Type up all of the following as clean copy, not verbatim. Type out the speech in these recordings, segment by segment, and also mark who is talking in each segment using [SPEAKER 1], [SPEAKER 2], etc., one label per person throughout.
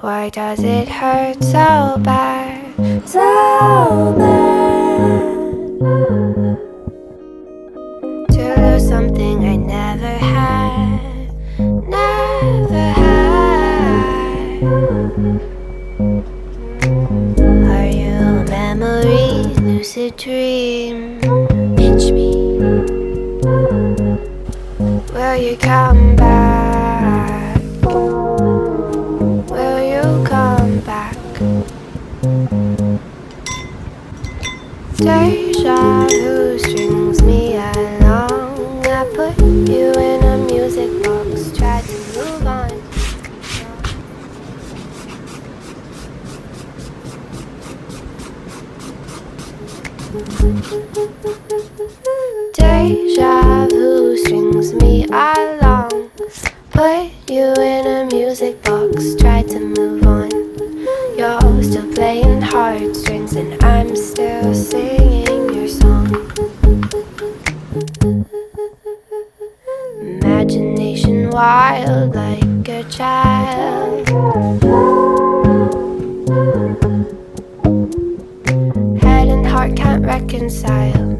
[SPEAKER 1] Why does it hurt so bad? So bad to lose something I never had. Never had. Are you a memory, lucid dream? Pinch me. Will you come back? Will you come back? Deja vu strings me along. I put you in a music box, tried to move on. Deja vu strings me along. Put you in a music box, tried to move on. You're still playing heartstrings and I'm still singing your song. Imagination wild like a child. Head and heart can't reconcile.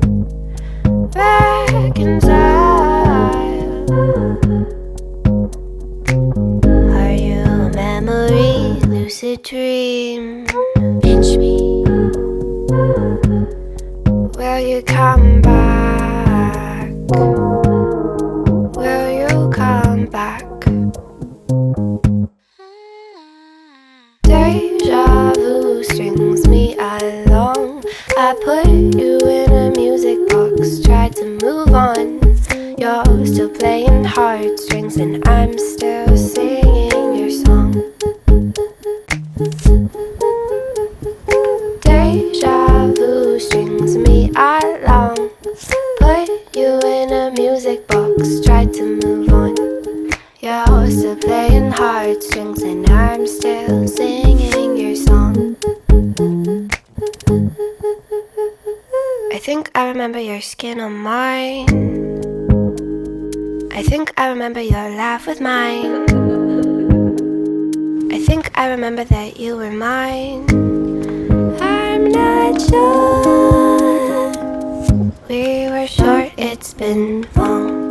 [SPEAKER 1] Are you a memory, lucid dream? Pinch me. Will you come back? Will you come back? Deja vu strings me along. I put you in a music box, tried to move on. You're still playing heartstrings and I'm still singing your song. Deja vu strings me along. Put you in a music box, tried to move on. You're still playing heartstrings and I'm still singing your song. I think I remember your skin on mine. I think I remember your laugh with mine. I think I remember that you were mine. I'm not sure. We were short, it's been long.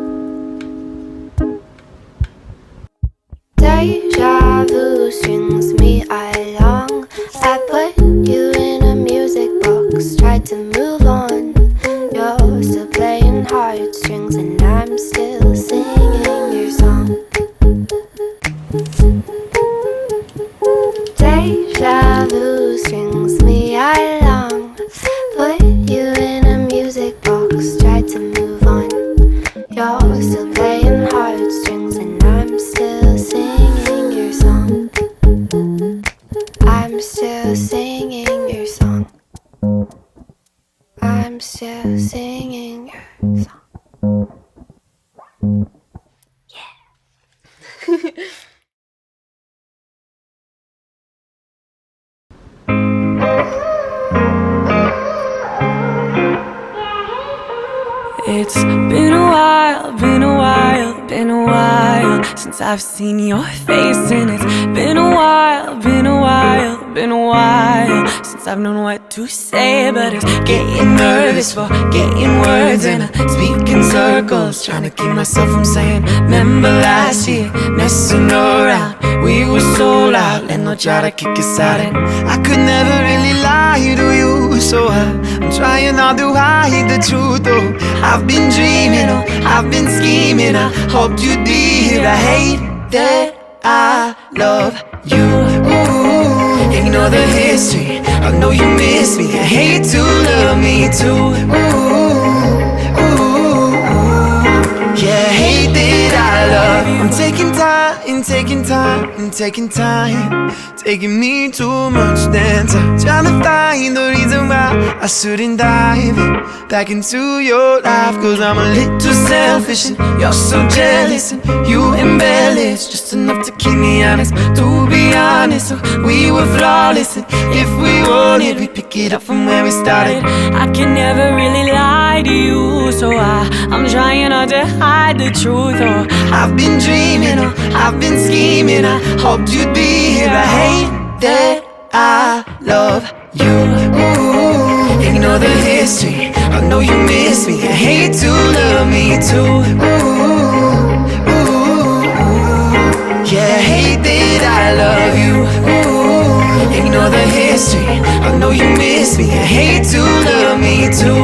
[SPEAKER 1] Deja vu strings me along. I put you in a music box, tried to move on. You're still playing heartstrings and I'm still singing your song. Deja vu strings me along. Put you in a music box, tried to move on. You're still playing heartstrings and I'm still singing your song. I'm still singing your song. I'm still singing your song. Yeah.
[SPEAKER 2] It's been a while, been a while, been a while since I've seen your face, and it's been a while, been a while, been a while since I've known what to say. But it's getting nervous for getting words, and I speak in circles, trying to keep myself from saying, remember last year, messing around, we were so loud, and they'll try to kick us out, and I could never really lie to you, so I'm trying not to hide the truth, though I've been dreaming, oh, I've been scheming, I hoped you'd be here. I hate that I love you. Ooh, ignore the history, I know you miss me. I hate to love me too. Ooh, ooh, yeah, I hate that I love you. I'm taking time, taking time, taking time, taking me too much damn time, trying to find the reason why I shouldn't dive back into your life. Cause I'm a little selfish and you're so jealous, and you embellish just enough to keep me honest. To be honest, we were flawless, and if we wanted, we'd pick it up from where we started. I can never really lie lie to you. So I'm trying not to hide the truth. Oh, I've been dreaming, oh, I've been scheming. I hoped you'd be here. I hate that I love you. Ooh, ignore the history, I know you miss me. I hate to love me too. Yeah, I hate that I love you. Ooh, ignore the history, I know you miss me. I hate to love me too.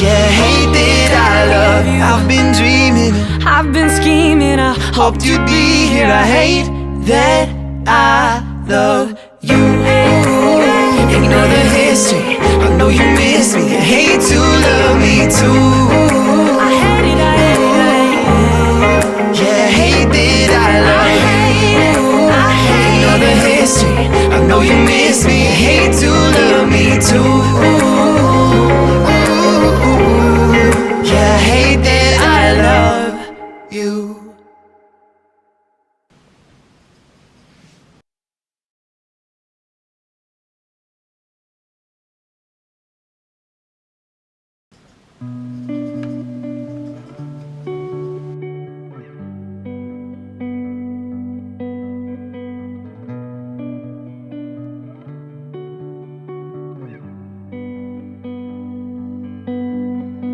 [SPEAKER 2] Yeah, I hate that I love you. I've been dreaming, I've been scheming. I hoped you'd be here. I hate that I love you. Ignore the history, I know you miss me. I hate to love me too. I hate it, I hate it, I hate it. Yeah, I hate that I love you. Ignore the history, I know you miss me. I hate to love me too. Yeah, I hate that I love you.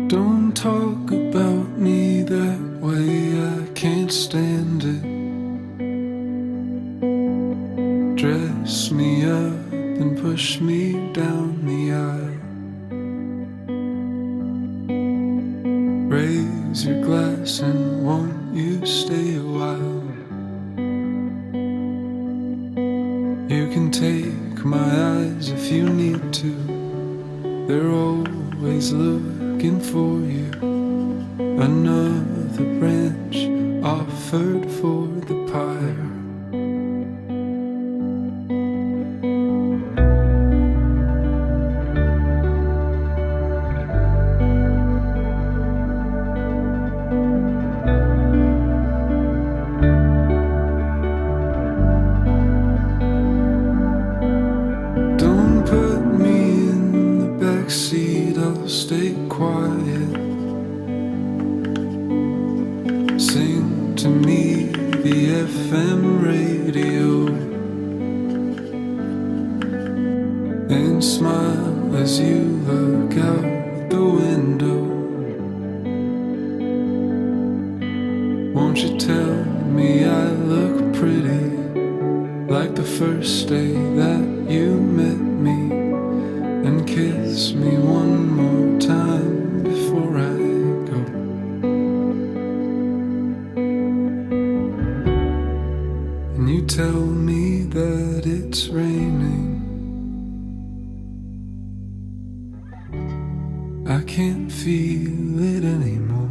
[SPEAKER 3] Don't talk about me that way, I can't stand it. Dress me up and push me down the aisle. Raise your glass and won't you stay a while? You can take my eyes if you need to. They're always looking for you. Another branch offered for the pyre. Don't put me in the backseat, I'll stay quiet. Sing to me the FM radio and smile as you look out the window. Won't you tell me I look pretty, like the first day that you met me, and kiss me one more time before I go. And you tell me that it's raining. I can't feel it anymore.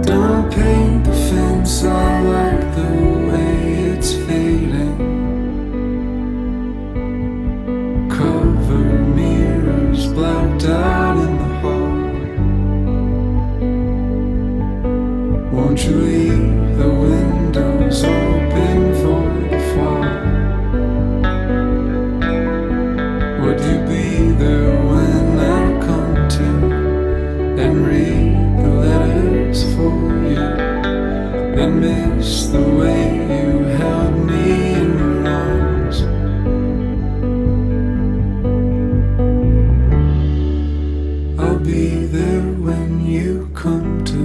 [SPEAKER 3] Don't paint the fence, I like the way it's fading. Covered mirrors blacked out in the hall. Won't you leave the windows open for the fall? Would you be there when I come to and read the letters for you, and miss the way you held me in your arms? I'll be there when you come to.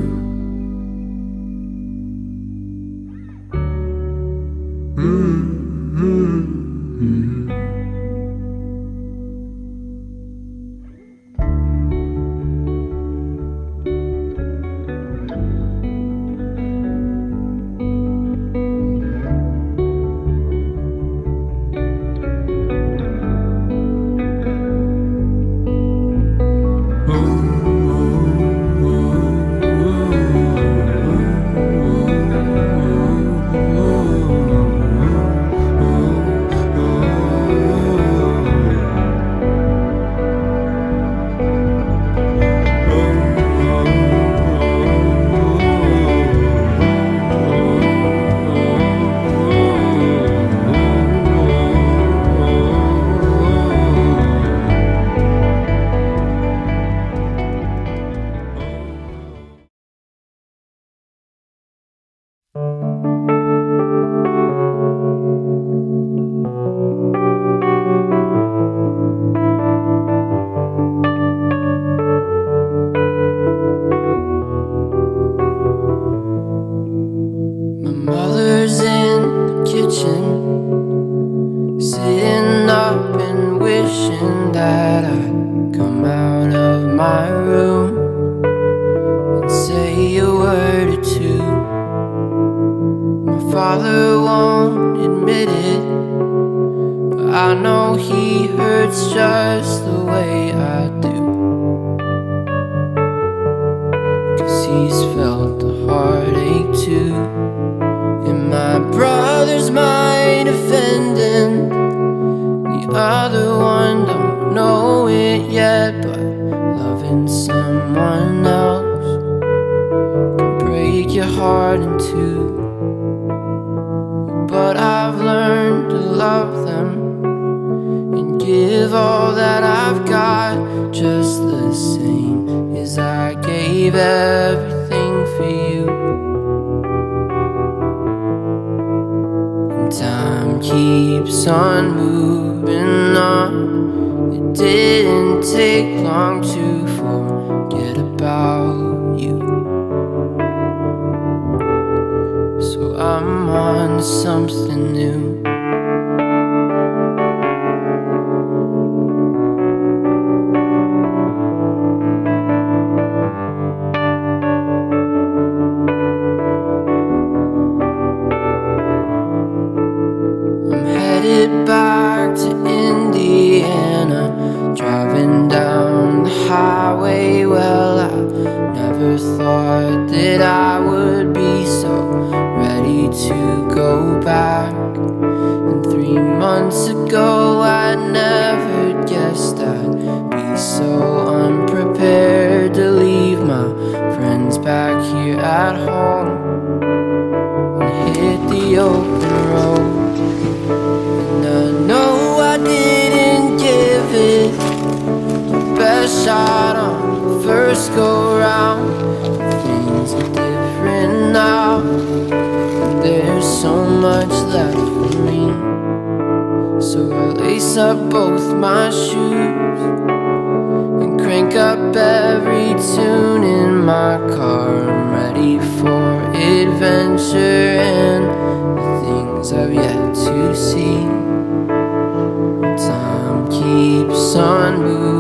[SPEAKER 4] my room and say a word or two. My father won't admit it, but I know he hurts just the way I do. 'Cause he's felt the heartache too. And my brother's mine offending, the other one don't know it yet, but loving someone else can break your heart in two. But I've learned to love them and give all that I've got, just the same as I gave everything for you. And time keeps on moving on. It didn't take long to forget about you. So I'm on to something new. I'm headed back to Indiana, driving down the highway. Well, I never thought that I would be so ready to go back. And 3 months ago I never guessed I'd be so unprepared to leave my friends back here at home and hit the open road. And I know I didn't give it my best shot on the first go round. Things are different now. There's so much left for me. So I lace up both my shoes and crank up every tune in my car. I'm ready for adventure and the things I've yet to see. Time keeps on moving